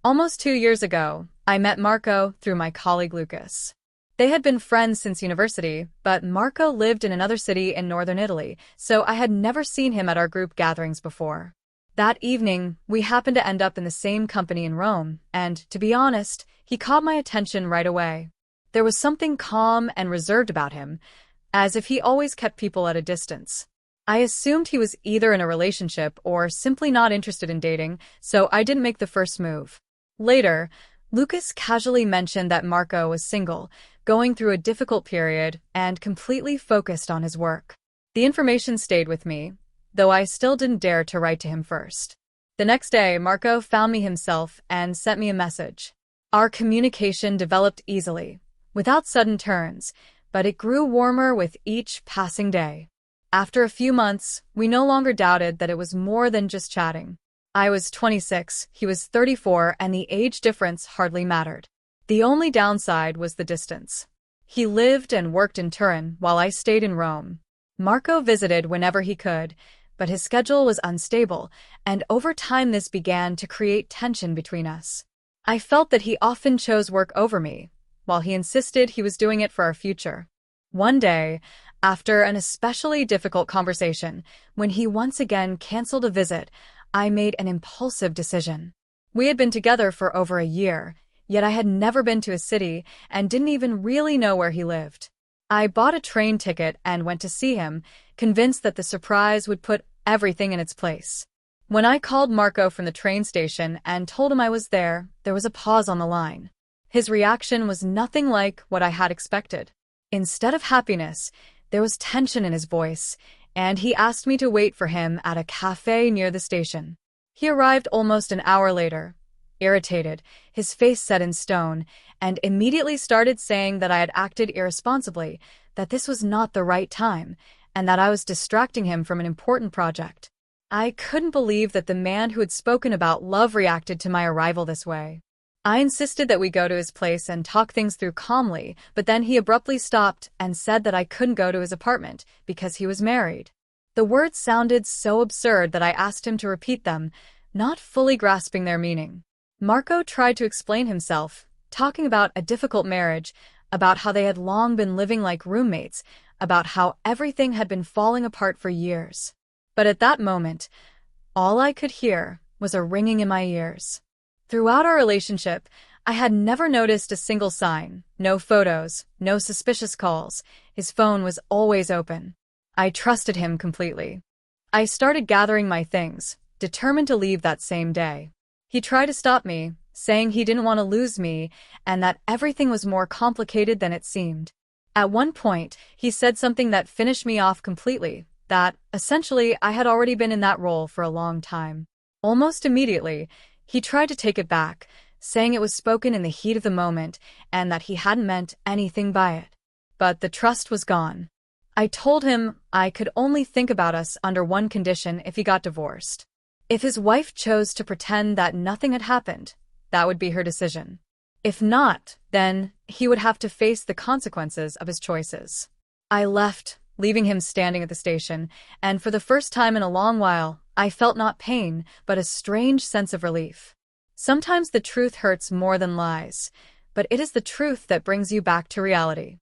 Almost 2 years ago, I met Marco through my colleague Lucas. They had been friends since university, but Marco lived in another city in northern Italy, so I had never seen him at our group gatherings before. That evening, we happened to end up in the same company in Rome, and, to be honest, he caught my attention right away. There was something calm and reserved about him, as if he always kept people at a distance. I assumed he was either in a relationship or simply not interested in dating, so I didn't make the first move. Later, Lucas casually mentioned that Marco was single, going through a difficult period, and completely focused on his work. The information stayed with me, though I still didn't dare to write to him first. The next day, Marco found me himself and sent me a message. Our communication developed easily, without sudden turns, but it grew warmer with each passing day. After a few months, we no longer doubted that it was more than just chatting. I was 26, he was 34, and the age difference hardly mattered. The only downside was the distance. He lived and worked in Turin while I stayed in Rome. Marco visited whenever he could, but his schedule was unstable, and over time this began to create tension between us. I felt that he often chose work over me, while he insisted he was doing it for our future. One day, after an especially difficult conversation, when he once again canceled a visit, I made an impulsive decision. We had been together for over a year, yet I had never been to his city and didn't even really know where he lived. I bought a train ticket and went to see him, convinced that the surprise would put everything in its place. When I called Marco from the train station and told him I was there was a pause on the line. His reaction was nothing like what I had expected. Instead of happiness, there was tension in his voice, and he asked me to wait for him at a cafe near the station. He arrived almost an hour later, irritated, his face set in stone, and immediately started saying that I had acted irresponsibly, that this was not the right time, and that I was distracting him from an important project. I couldn't believe that the man who had spoken about love reacted to my arrival this way. I insisted that we go to his place and talk things through calmly, but then he abruptly stopped and said that I couldn't go to his apartment because he was married. The words sounded so absurd that I asked him to repeat them, not fully grasping their meaning. Marco tried to explain himself, talking about a difficult marriage, about how they had long been living like roommates, about how everything had been falling apart for years. But at that moment, all I could hear was a ringing in my ears. Throughout our relationship, I had never noticed a single sign, no photos, no suspicious calls. His phone was always open. I trusted him completely. I started gathering my things, determined to leave that same day. He tried to stop me, saying he didn't want to lose me and that everything was more complicated than it seemed. At one point, he said something that finished me off completely, that, essentially, I had already been in that role for a long time. Almost immediately, he tried to take it back, saying it was spoken in the heat of the moment and that he hadn't meant anything by it. But the trust was gone. I told him I could only think about us under one condition if he got divorced. If his wife chose to pretend that nothing had happened, that would be her decision. If not, then he would have to face the consequences of his choices. I left, leaving him standing at the station, and for the first time in a long while, I felt not pain, but a strange sense of relief. Sometimes the truth hurts more than lies, but it is the truth that brings you back to reality.